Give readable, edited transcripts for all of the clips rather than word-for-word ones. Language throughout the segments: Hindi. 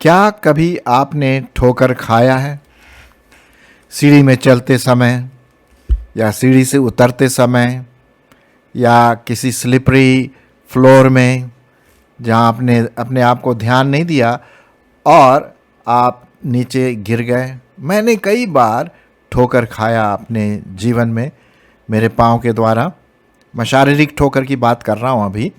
क्या कभी आपने ठोकर खाया है? सीढ़ी में चलते समय, या सीढ़ी से उतरते समय, या किसी स्लिपरी फ्लोर में जहाँ आपने अपने आप को ध्यान नहीं दिया और आप नीचे गिर गए। मैंने कई बार ठोकर खाया अपने जीवन में, मेरे पाँव के द्वारा। मैं शारीरिक ठोकर की बात कर रहा हूँ अभी।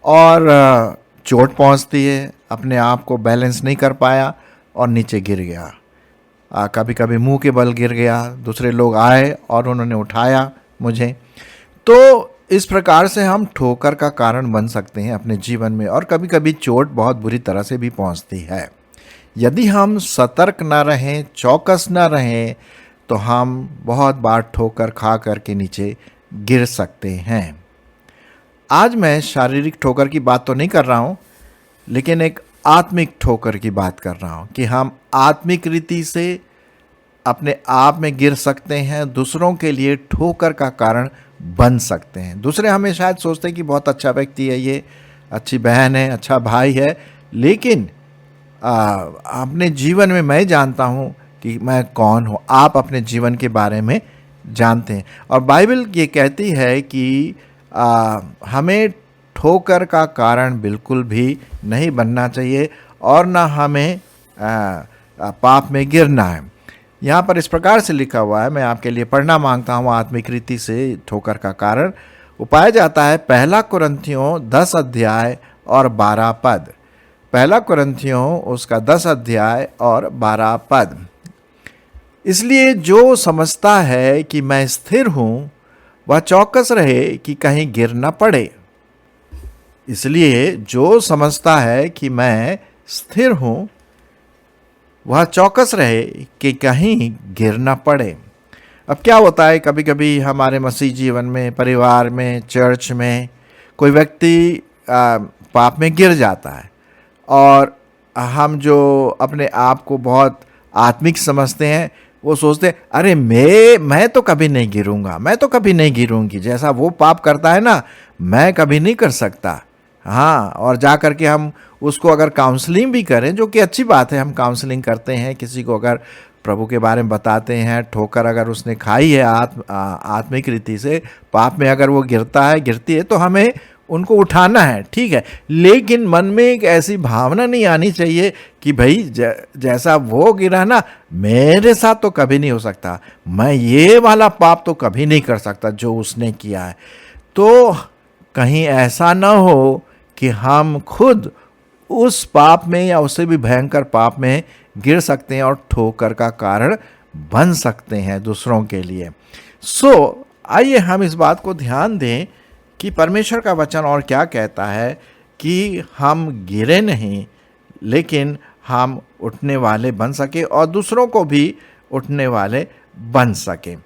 और चोट पहुँचती है, अपने आप को बैलेंस नहीं कर पाया और नीचे गिर गया। कभी कभी मुंह के बल गिर गया, दूसरे लोग आए और उन्होंने उठाया मुझे। तो इस प्रकार से हम ठोकर का कारण बन सकते हैं अपने जीवन में, और कभी कभी चोट बहुत बुरी तरह से भी पहुंचती है। यदि हम सतर्क ना रहें, चौकस ना रहें, तो हम बहुत बार ठोकर खा करके नीचे गिर सकते हैं। आज मैं शारीरिक ठोकर की बात तो नहीं कर रहा हूं, लेकिन एक आत्मिक ठोकर की बात कर रहा हूं कि हम आत्मिक रीति से अपने आप में गिर सकते हैं, दूसरों के लिए ठोकर का कारण बन सकते हैं। दूसरे हमें शायद सोचते हैं कि बहुत अच्छा व्यक्ति है, ये अच्छी बहन है, अच्छा भाई है, लेकिन अपने जीवन में मैं जानता हूं कि मैं कौन हूं। आप अपने जीवन के बारे में जानते हैं, और बाइबल ये कहती है कि हमें ठोकर का कारण बिल्कुल भी नहीं बनना चाहिए, और ना हमें पाप में गिरना है। यहाँ पर इस प्रकार से लिखा हुआ है, मैं आपके लिए पढ़ना मांगता हूँ। आत्मिक रीति से ठोकर का कारण वो पाया जाता है 1 कुरिन्थियों 10 अध्याय और 12 पद। 1 कुरिन्थियों उसका 10 अध्याय और 12 पद। इसलिए जो समझता है कि मैं स्थिर हूँ, वह चौकस रहे कि कहीं गिर न पड़े। इसलिए जो समझता है कि मैं स्थिर हूँ, वह चौकस रहे कि कहीं गिर न पड़े। अब क्या होता है, कभी कभी हमारे मसीह जीवन में, परिवार में, चर्च में कोई व्यक्ति पाप में गिर जाता है, और हम जो अपने आप को बहुत आत्मिक समझते हैं, वो सोचते हैं अरे मैं तो कभी नहीं गिरूंगा, मैं तो कभी नहीं गिरूंगी, जैसा वो पाप करता है ना, मैं कभी नहीं कर सकता। हाँ, और जा कर के हम उसको अगर काउंसलिंग भी करें, जो कि अच्छी बात है, हम काउंसलिंग करते हैं, किसी को अगर प्रभु के बारे में बताते हैं, ठोकर अगर उसने खाई है आत्मिक रीति से, पाप में अगर वो गिरती है, तो हमें उनको उठाना है, ठीक है। लेकिन मन में एक ऐसी भावना नहीं आनी चाहिए कि भाई जैसा वो गिरा ना, मेरे साथ तो कभी नहीं हो सकता, मैं ये वाला पाप तो कभी नहीं कर सकता जो उसने किया है। तो कहीं ऐसा ना हो कि हम खुद उस पाप में या उससे भी भयंकर पाप में गिर सकते हैं और ठोकर का कारण बन सकते हैं दूसरों के लिए। आइए हम इस बात को ध्यान दें कि परमेश्वर का वचन और क्या कहता है कि हम गिरे नहीं, लेकिन हम उठने वाले बन सके और दूसरों को भी उठने वाले बन सके।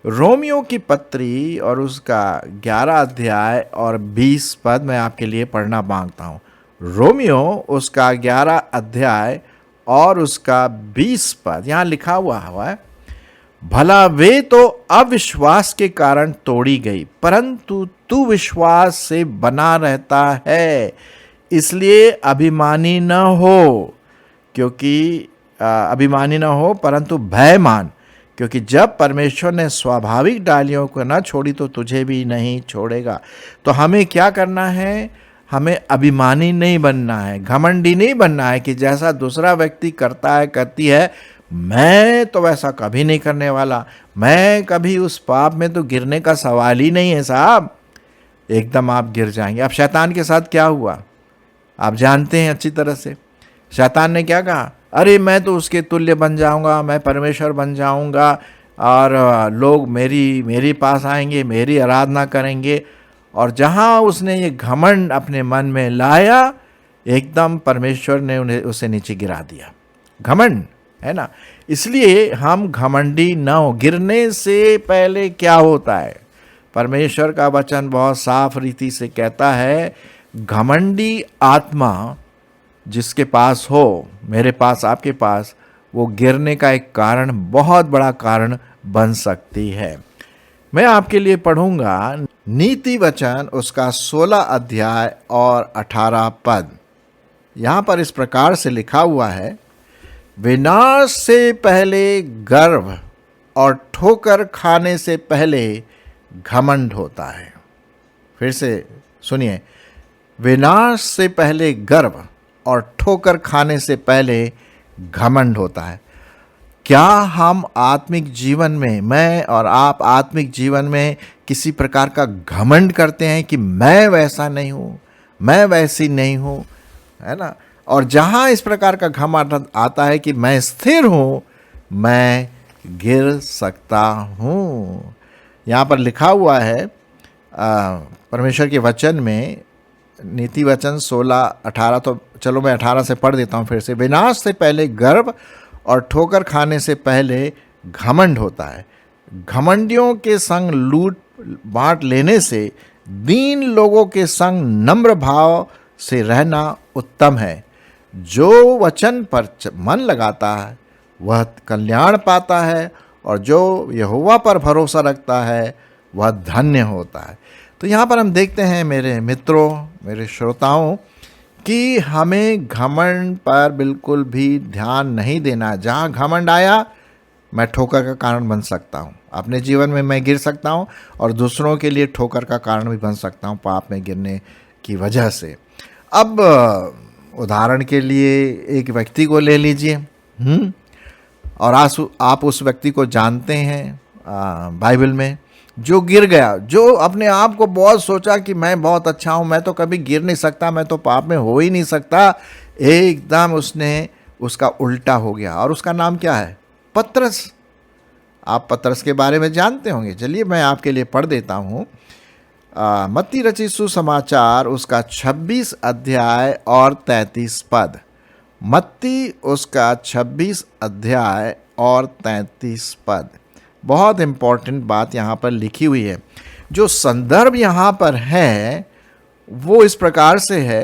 रोमियो की पत्री और उसका 11 अध्याय और 20 पद मैं आपके लिए पढ़ना मांगता हूँ। रोमियो उसका 11 अध्याय और उसका 20 पद, यहाँ लिखा हुआ है, भला वे तो अविश्वास के कारण तोड़ी गई, परंतु तू विश्वास से बना रहता है, इसलिए अभिमानी न हो, क्योंकि अभिमानी न हो परंतु भय मान, क्योंकि जब परमेश्वर ने स्वाभाविक डालियों को न छोड़ी तो तुझे भी नहीं छोड़ेगा। तो हमें क्या करना है? हमें अभिमानी नहीं बनना है, घमंडी नहीं बनना है कि जैसा दूसरा व्यक्ति करता है, करती है, मैं तो वैसा कभी नहीं करने वाला, मैं कभी उस पाप में तो गिरने का सवाल ही नहीं है साहब। एकदम आप गिर जाएंगे। अब शैतान के साथ क्या हुआ आप जानते हैं अच्छी तरह से। शैतान ने क्या कहा? अरे मैं तो उसके तुल्य बन जाऊंगा, मैं परमेश्वर बन जाऊंगा, और लोग मेरी पास आएंगे, मेरी आराधना करेंगे। और जहां उसने ये घमंड अपने मन में लाया, एकदम परमेश्वर ने उसे नीचे गिरा दिया। घमंड है ना। इसलिए हम घमंडी न हो। गिरने से पहले क्या होता है? परमेश्वर का वचन बहुत साफ रीति से कहता है, घमंडी आत्मा जिसके पास हो, मेरे पास, आपके पास, वो गिरने का एक कारण, बहुत बड़ा कारण बन सकती है। मैं आपके लिए पढ़ूंगा नीति वचन उसका 16 अध्याय और 18 पद। यहां पर इस प्रकार से लिखा हुआ है, विनाश से पहले गर्व और ठोकर खाने से पहले घमंड होता है। फिर से सुनिए, विनाश से पहले गर्व और ठोकर खाने से पहले घमंड होता है। क्या हम आत्मिक जीवन में, मैं और आप आत्मिक जीवन में किसी प्रकार का घमंड करते हैं कि मैं वैसा नहीं हूं, मैं वैसी नहीं हूं, है ना? और जहां इस प्रकार का घमंड आता है कि मैं स्थिर हूं, मैं गिर सकता हूं। यहां पर लिखा हुआ है परमेश्वर के वचन में, नीति वचन 16-18, तो चलो मैं 18 से पढ़ देता हूं फिर से। विनाश से पहले गर्व और ठोकर खाने से पहले घमंड होता है। घमंडियों के संग लूट बांट लेने से दीन लोगों के संग नम्र भाव से रहना उत्तम है। जो वचन पर मन लगाता है वह कल्याण पाता है, और जो यहोवा पर भरोसा रखता है वह धन्य होता है। तो यहाँ पर हम देखते हैं मेरे मित्रों, मेरे श्रोताओं, कि हमें घमंड पर बिल्कुल भी ध्यान नहीं देना। जहाँ घमंड आया, मैं ठोकर का कारण बन सकता हूँ। अपने जीवन में मैं गिर सकता हूँ और दूसरों के लिए ठोकर का कारण भी बन सकता हूँ पाप में गिरने की वजह से। अब उदाहरण के लिए एक व्यक्ति को ले लीजिए, और आप उस व्यक्ति को जानते हैं बाइबल में, जो गिर गया, जो अपने आप को बहुत सोचा कि मैं बहुत अच्छा हूं, मैं तो कभी गिर नहीं सकता, मैं तो पाप में हो ही नहीं सकता। एकदम उसका उल्टा हो गया। और उसका नाम क्या है? पतरस। आप पतरस के बारे में जानते होंगे। चलिए मैं आपके लिए पढ़ देता हूं। मत्ती रचित सुसमाचार उसका 26 अध्याय और 33 पद। मत्ती उसका 26 अध्याय और 33 पद। बहुत इंपॉर्टेंट बात यहाँ पर लिखी हुई है। जो संदर्भ यहाँ पर है वो इस प्रकार से है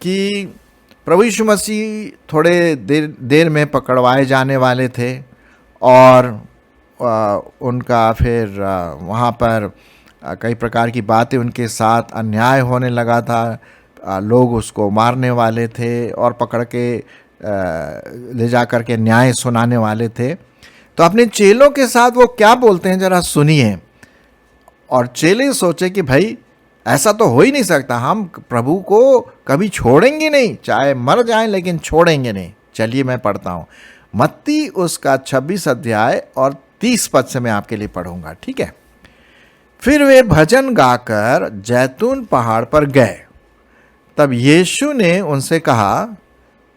कि प्रभु यीशु मसीह थोड़े देर में पकड़वाए जाने वाले थे, और उनका फिर वहाँ पर कई प्रकार की बातें, उनके साथ अन्याय होने लगा था। लोग उसको मारने वाले थे और पकड़ के ले जा कर के न्याय सुनाने वाले थे। तो अपने चेलों के साथ वो क्या बोलते हैं जरा सुनिए। और चेले सोचे कि भाई ऐसा तो हो ही नहीं सकता, हम प्रभु को कभी छोड़ेंगे नहीं, चाहे मर जाएं लेकिन छोड़ेंगे नहीं। चलिए मैं पढ़ता हूँ। मत्ती उसका 26 अध्याय और 30 पद से मैं आपके लिए पढ़ूंगा, ठीक है? फिर वे भजन गाकर जैतून पहाड़ पर गए। तब यीशु ने उनसे कहा,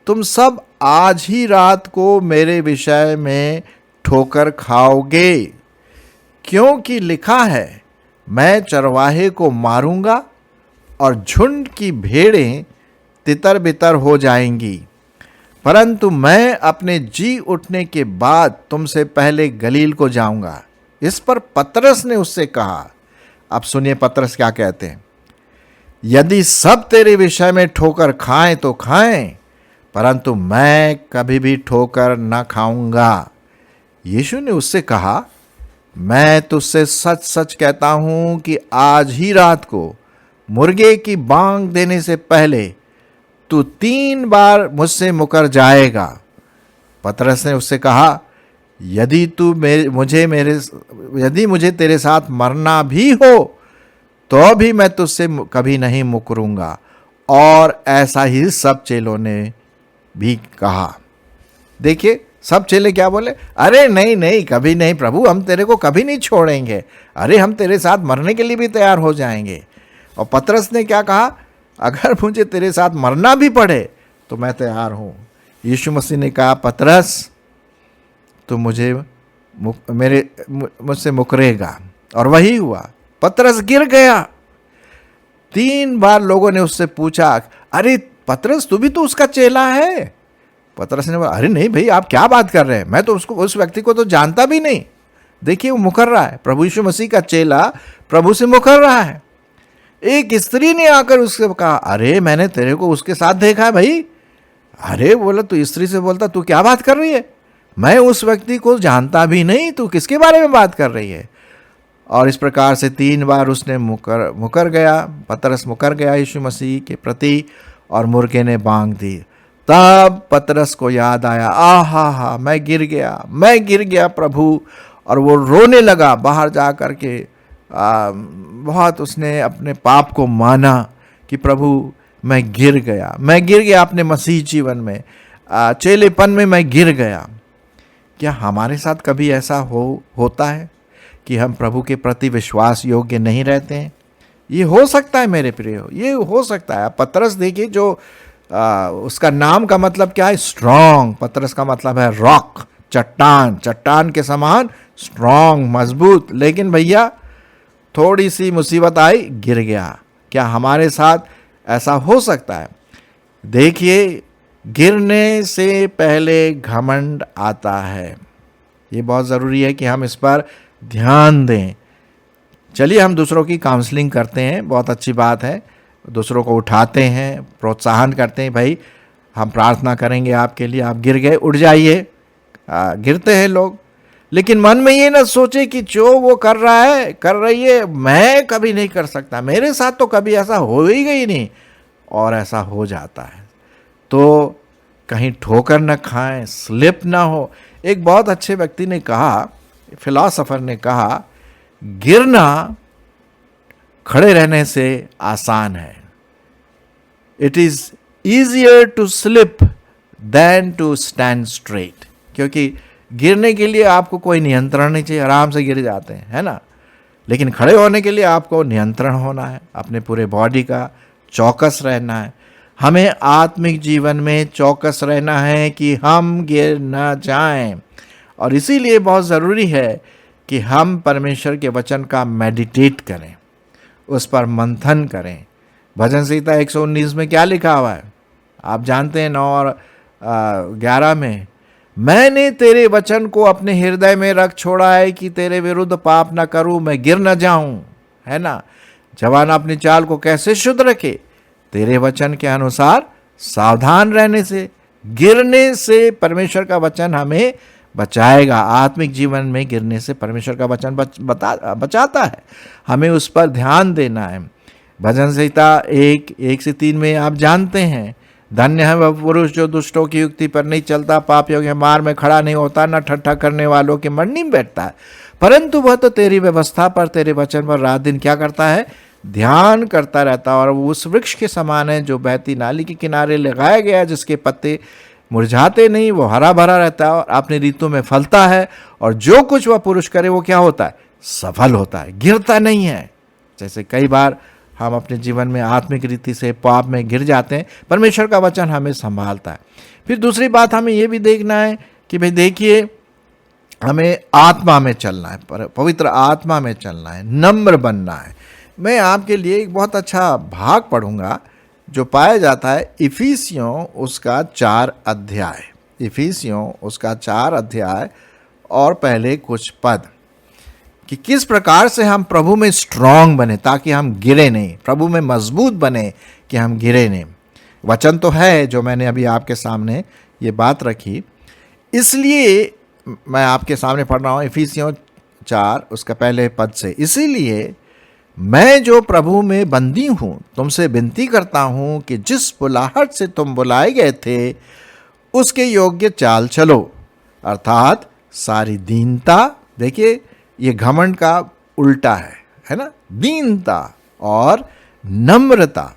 तुम सब आज ही रात को मेरे विषय में ठोकर खाओगे, क्योंकि लिखा है, मैं चरवाहे को मारूंगा और झुंड की भेड़ें तितर बितर हो जाएंगी। परंतु मैं अपने जी उठने के बाद तुमसे पहले गलील को जाऊंगा। इस पर पतरस ने उससे कहा, अब सुनिए पतरस क्या कहते हैं, यदि सब तेरे विषय में ठोकर खाएं तो खाएं, परंतु मैं कभी भी ठोकर न खाऊंगा। यीशु ने उससे कहा, मैं तुझसे सच सच कहता हूं कि आज ही रात को मुर्गे की बांग देने से पहले तू 3 बार मुझसे मुकर जाएगा। पतरस ने उससे कहा, यदि मुझे तेरे साथ मरना भी हो तो भी मैं तुझसे कभी नहीं मुकरूंगा। और ऐसा ही सब चेलों ने भी कहा। देखिए सब चेले क्या बोले, अरे नहीं नहीं, कभी नहीं प्रभु, हम तेरे को कभी नहीं छोड़ेंगे, अरे हम तेरे साथ मरने के लिए भी तैयार हो जाएंगे। और पतरस ने क्या कहा, अगर मुझे तेरे साथ मरना भी पड़े तो मैं तैयार हूं। यीशु मसीह ने कहा, पतरस तो मुझसे मुकरेगा। और वही हुआ, पतरस गिर गया। 3 बार लोगों ने उससे पूछा, अरे पतरस तू भी तो उसका चेला है। पतरस ने बोला, अरे नहीं भाई, आप क्या बात कर रहे हैं, मैं तो उस व्यक्ति को तो जानता भी नहीं। देखिए वो मुकर रहा है, प्रभु यीशु मसीह का चेला प्रभु से मुकर रहा है। एक स्त्री ने आकर उससे कहा, अरे मैंने तेरे को उसके साथ देखा है भाई। अरे बोला, तू स्त्री से बोलता, तू क्या बात कर रही है, मैं उस व्यक्ति को जानता भी नहीं, तू किसके बारे में बात कर रही है। और इस प्रकार से 3 बार उसने मुकर गया, पतरस मुकर गया यीशु मसीह के प्रति, और मुर्गे ने बांग दी। तब पतरस को याद आया, आहा मैं गिर गया प्रभु, और वो रोने लगा बाहर जा कर के। बहुत उसने अपने पाप को माना कि प्रभु मैं गिर गया अपने मसीह जीवन में, चेलेपन में मैं गिर गया। क्या हमारे साथ कभी ऐसा होता है कि हम प्रभु के प्रति विश्वास योग्य नहीं रहते हैं? ये हो सकता है मेरे प्रियो, ये हो सकता है। पतरस देखिए, जो उसका नाम का मतलब क्या है? स्ट्रॉन्ग। पतरस का मतलब है रॉक, चट्टान के समान स्ट्रॉन्ग, मजबूत। लेकिन भैया थोड़ी सी मुसीबत आई, गिर गया। क्या हमारे साथ ऐसा हो सकता है? देखिए, गिरने से पहले घमंड आता है। ये बहुत ज़रूरी है कि हम इस पर ध्यान दें। चलिए हम दूसरों की काउंसलिंग करते हैं, बहुत अच्छी बात है। दूसरों को उठाते हैं, प्रोत्साहन करते हैं, भाई हम प्रार्थना करेंगे आपके लिए, आप गिर गए उठ जाइए। गिरते हैं लोग, लेकिन मन में ये ना सोचे कि जो वो कर रही है मैं कभी नहीं कर सकता, मेरे साथ तो कभी ऐसा हो ही गई नहीं, और ऐसा हो जाता है। तो कहीं ठोकर न खाएं, स्लिप ना हो। एक बहुत अच्छे व्यक्ति ने कहा, फिलॉसफर ने कहा, गिरना खड़े रहने से आसान है। It is easier to slip than to stand straight. क्योंकि गिरने के लिए आपको कोई नियंत्रण नहीं चाहिए, आराम से गिर जाते हैं, है ना। लेकिन खड़े होने के लिए आपको नियंत्रण होना है, अपने पूरे बॉडी का चौकस रहना है। हमें आत्मिक जीवन में चौकस रहना है कि हम गिर न जाएं, और इसीलिए बहुत ज़रूरी है कि हम परमेश्वर के वचन का मेडिटेट करें, उस पर मंथन करें। भजन संहिता 119 में क्या लिखा हुआ है आप जानते हैं? 9 और 11 में, मैंने तेरे वचन को अपने हृदय में रख छोड़ा है कि तेरे विरुद्ध पाप न करूं, मैं गिर न जाऊं, है ना। जवान अपनी चाल को कैसे शुद्ध रखे? तेरे वचन के अनुसार सावधान रहने से। गिरने से परमेश्वर का वचन हमें बचाएगा। आत्मिक जीवन में गिरने से परमेश्वर का वचन बचाता है। हमें उस पर ध्यान देना है। भजन संहिता 1:1-3 में आप जानते हैं, धन्य है वह पुरुष जो दुष्टों की युक्ति पर नहीं चलता, पापियों के मार्ग में खड़ा नहीं होता, न ठट्ठा करने वालों की मंडली में बैठता है, परंतु वह तो तेरी व्यवस्था पर, तेरे वचन पर रात दिन क्या करता है? ध्यान करता रहता। और वो उस वृक्ष के समान है जो बहती नाली के किनारे लगाया गया, जिसके पत्ते मुरझाते नहीं, वो हरा भरा रहता है और अपने ऋतु में फलता है, और जो कुछ वह पुरुष करे वो क्या होता है? सफल होता है, गिरता नहीं है। जैसे कई बार हम अपने जीवन में आत्मिक रीति से पाप में गिर जाते हैं, परमेश्वर का वचन हमें संभालता है। फिर दूसरी बात हमें ये भी देखना है कि भाई देखिए, हमें आत्मा में चलना है, पवित्र आत्मा में चलना है, नम्र बनना है। मैं आपके लिए एक बहुत अच्छा भाग पढ़ूंगा जो पाया जाता है इफिसियों उसका 4 अध्याय, इफिसियों उसका 4 अध्याय और पहले कुछ पद, कि किस प्रकार से हम प्रभु में स्ट्रांग बने ताकि हम गिरे नहीं, प्रभु में मजबूत बने कि हम गिरे नहीं। वचन तो है जो मैंने अभी आपके सामने ये बात रखी, इसलिए मैं आपके सामने पढ़ रहा हूँ इफिसियों 4 उसका पहले पद से। इसीलिए मैं जो प्रभु में बंदी हूँ तुमसे विनती करता हूँ कि जिस बुलाहट से तुम बुलाए गए थे उसके योग्य चाल चलो, अर्थात सारी दीनता। देखिए ये घमंड का उल्टा है ना, दीनता और नम्रता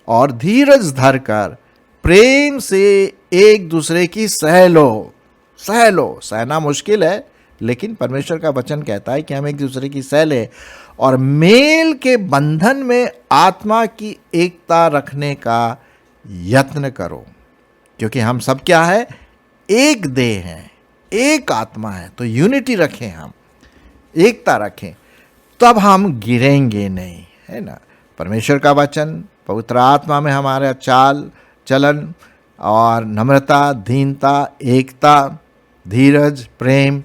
और धीरज धरकर प्रेम से एक दूसरे की सह लो। सहना मुश्किल है, लेकिन परमेश्वर का वचन कहता है कि हम एक दूसरे की सह ले, और मेल के बंधन में आत्मा की एकता रखने का यत्न करो, क्योंकि हम सब क्या है? एक देह हैं, एक आत्मा है। तो यूनिटी रखें, हम एकता रखें, तब हम गिरेंगे नहीं, है ना। परमेश्वर का वचन, पवित्र आत्मा में हमारा चाल चलन और नम्रता, दीनता, एकता, धीरज, प्रेम,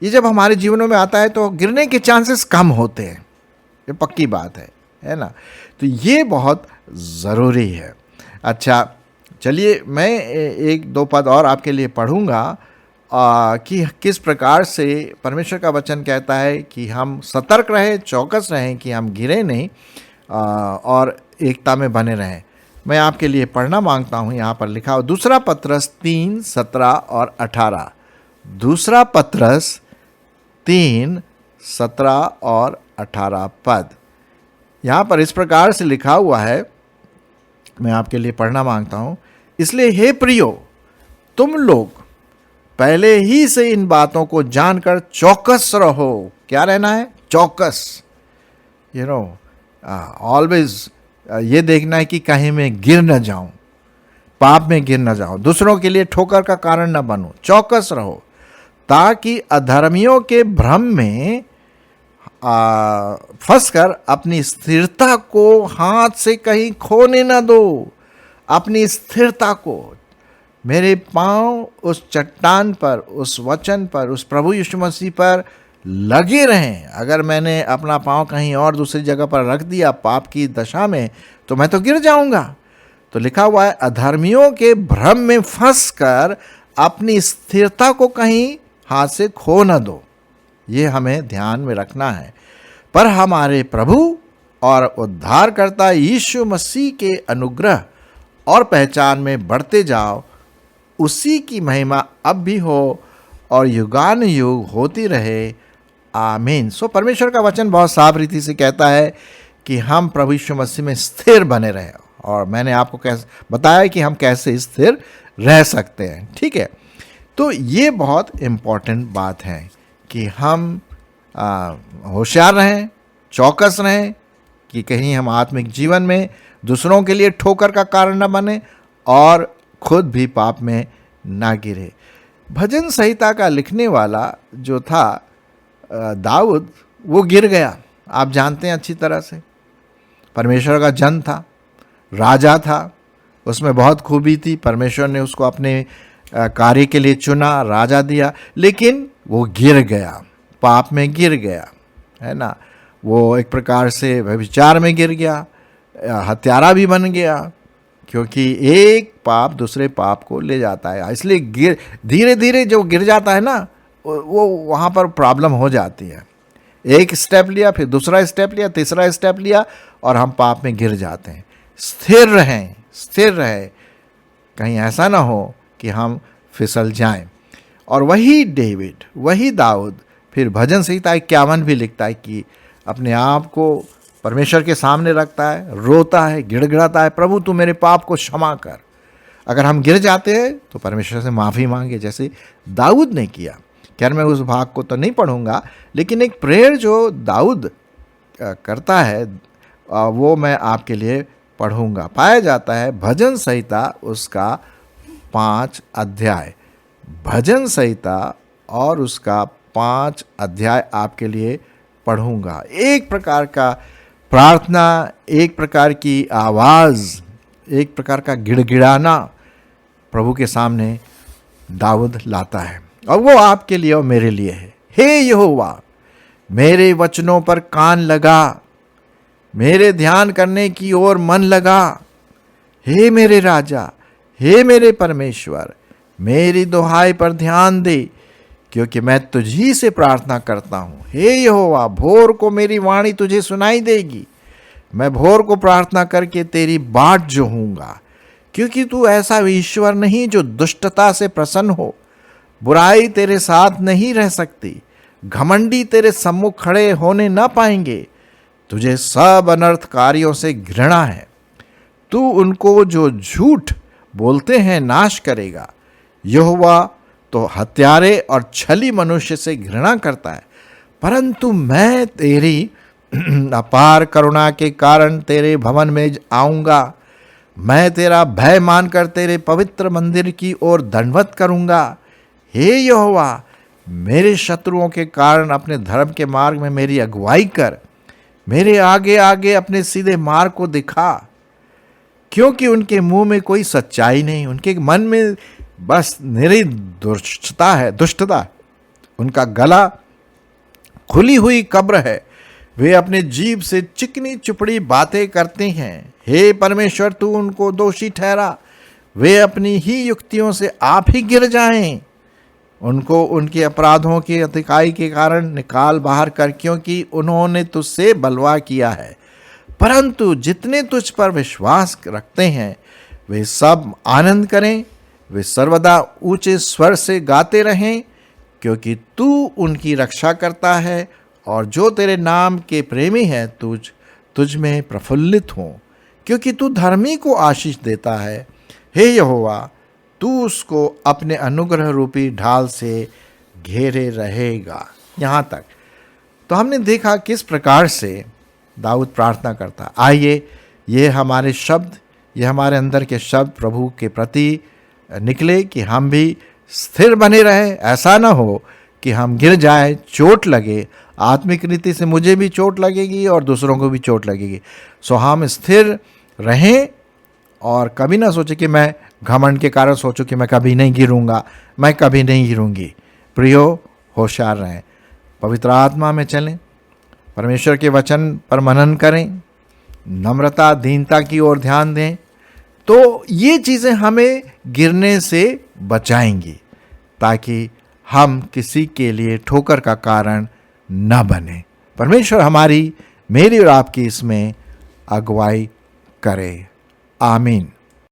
ये जब हमारे जीवनों में आता है तो गिरने के चांसेस कम होते हैं, ये पक्की बात है ना। तो ये बहुत ज़रूरी है। अच्छा चलिए मैं 1-2 पद और आपके लिए पढ़ूंगा, कि किस प्रकार से परमेश्वर का वचन कहता है कि हम सतर्क रहें, चौकस रहें कि हम गिरे नहीं और एकता में बने रहें। मैं आपके लिए पढ़ना मांगता हूँ। यहाँ पर लिखा हो दूसरा पत्रस 3, 17 और 18। दूसरा पत्रस 3, 17 और 18 पद। यहाँ पर इस प्रकार से लिखा हुआ है, मैं आपके लिए पढ़ना मांगता हूँ। इसलिए हे प्रियो, तुम लोग पहले ही से इन बातों को जानकर चौकस रहो। क्या रहना है? चौकस। ऑलवेज ये देखना है कि कहीं मैं गिर न जाऊं, पाप में गिर न जाऊं, दूसरों के लिए ठोकर का कारण न बनूं। चौकस रहो ताकि अधर्मियों के भ्रम में फंसकर अपनी स्थिरता को हाथ से कहीं खोने न दो। अपनी स्थिरता को, मेरे पांव उस चट्टान पर, उस वचन पर, उस प्रभु यीशु मसीह पर लगे रहें। अगर मैंने अपना पांव कहीं और दूसरी जगह पर रख दिया पाप की दशा में, तो मैं तो गिर जाऊंगा। तो लिखा हुआ है, अधर्मियों के भ्रम में फंसकर अपनी स्थिरता को कहीं हाथ से खो न दो। ये हमें ध्यान में रखना है। पर हमारे प्रभु और उद्धारकर्ता यीशु मसीह के अनुग्रह और पहचान में बढ़ते जाओ। उसी की महिमा अब भी हो और युगान युग होती रहे। आमीन। सो परमेश्वर का वचन बहुत साफ रीति से कहता है कि हम प्रभु यीशु मसीह में स्थिर बने रहें, और मैंने आपको कैसे बताया कि हम कैसे स्थिर रह सकते हैं। ठीक है, तो ये बहुत इम्पॉर्टेंट बात है कि हम होशियार रहें, चौकस रहें कि कहीं हम आत्मिक जीवन में दूसरों के लिए ठोकर का कारण न बने और खुद भी पाप में ना गिरे। भजन संहिता का लिखने वाला जो था दाऊद, वो गिर गया। आप जानते हैं अच्छी तरह से, परमेश्वर का जन था, राजा था, उसमें बहुत खूबी थी। परमेश्वर ने उसको अपने कार्य के लिए चुना, राजा दिया, लेकिन वो गिर गया, पाप में गिर गया, है ना। वो एक प्रकार से व्यभिचार में गिर गया, हत्यारा भी बन गया, क्योंकि एक पाप दूसरे पाप को ले जाता है। इसलिए धीरे धीरे जो गिर जाता है ना, वो वहाँ पर प्रॉब्लम हो जाती है। एक स्टेप लिया, फिर दूसरा स्टेप लिया, तीसरा स्टेप लिया, और हम पाप में गिर जाते हैं। स्थिर रहें, स्थिर रहें, कहीं ऐसा ना हो कि हम फिसल जाएं। और वही डेविड, वही दाऊद फिर भजन संहिता 51 भी लिखता है कि अपने आप को परमेश्वर के सामने रखता है, रोता है, गिड़गिड़ाता है, प्रभु तू मेरे पाप को क्षमा कर। अगर हम गिर जाते हैं तो परमेश्वर से माफ़ी मांगे, जैसे दाऊद ने किया। खैर मैं उस भाग को तो नहीं पढ़ूंगा, लेकिन एक प्रेयर जो दाऊद करता है वो मैं आपके लिए पढ़ूंगा। पाया जाता है भजन संहिता उसका 5 अध्याय, भजन संहिता और उसका 5 अध्याय आपके लिए पढ़ूंगा। एक प्रकार का प्रार्थना, एक प्रकार की आवाज़, एक प्रकार का गिड़गिड़ाना प्रभु के सामने दाऊद लाता है, और वो आपके लिए और मेरे लिए है। हे यहोवा, मेरे वचनों पर कान लगा, मेरे ध्यान करने की ओर मन लगा। हे मेरे राजा, हे मेरे परमेश्वर, मेरी दुहाई पर ध्यान दे, क्योंकि मैं तुझी से प्रार्थना करता हूँ। हे यहोवा, भोर को मेरी वाणी तुझे सुनाई देगी। मैं भोर को प्रार्थना करके तेरी बाट जोहूँगा, क्योंकि तू ऐसा ईश्वर नहीं जो दुष्टता से प्रसन्न हो। बुराई तेरे साथ नहीं रह सकती, घमंडी तेरे सम्मुख खड़े होने न पाएंगे। तुझे सब अनर्थकारियों से घृणा है। तू उनको जो झूठ बोलते हैं नाश करेगा। यहोवा तो हत्यारे और छली मनुष्य से घृणा करता है, परंतु मैं तेरी अपार करुणा के कारण तेरे भवन में आऊँगा। मैं तेरा भय मानकर तेरे पवित्र मंदिर की ओर दंडवत करूँगा। हे यहोवा, मेरे शत्रुओं के कारण अपने धर्म के मार्ग में मेरी अगुवाई कर। मेरे आगे आगे अपने सीधे मार्ग को दिखा, क्योंकि उनके मुंह में कोई सच्चाई नहीं, उनके मन में बस निरी दुष्टता है, दुष्टता। उनका गला खुली हुई कब्र है, वे अपने जीभ से चिकनी चुपड़ी बातें करते हैं। हे परमेश्वर, तू उनको दोषी ठहरा, वे अपनी ही युक्तियों से आप ही गिर जाएं। उनको उनके अपराधों की अतिकाई के कारण निकाल बाहर कर, क्योंकि उन्होंने तुझसे बलवा किया है। परंतु जितने तुझ पर विश्वास रखते हैं वे सब आनंद करें, वे सर्वदा ऊंचे स्वर से गाते रहें, क्योंकि तू उनकी रक्षा करता है और जो तेरे नाम के प्रेमी हैं तुझ में प्रफुल्लित हों, क्योंकि तू धर्मी को आशीष देता है। हे यहोवा, तू उसको अपने अनुग्रह रूपी ढाल से घेरे रहेगा। यहाँ तक तो हमने देखा किस प्रकार से दाऊद प्रार्थना करता। आइए ये हमारे शब्द, ये हमारे अंदर के शब्द प्रभु के प्रति निकले कि हम भी स्थिर बने रहे। ऐसा ना हो कि हम गिर जाए, चोट लगे, आत्मिक रीति से मुझे भी चोट लगेगी और दूसरों को भी चोट लगेगी। सो हम स्थिर रहें और कभी ना सोचे कि मैं घमंड के कारण सोचूं कि मैं कभी नहीं गिरूंगा, मैं कभी नहीं गिरूंगी। प्रियो, होशियार रहें, पवित्र आत्मा में चलें, परमेश्वर के वचन पर मनन करें, नम्रता दीनता की ओर ध्यान दें, तो ये चीज़ें हमें गिरने से बचाएंगी, ताकि हम किसी के लिए ठोकर का कारण न बने। परमेश्वर हमारी, मेरी और आपकी इसमें अगुवाई करे। आमीन।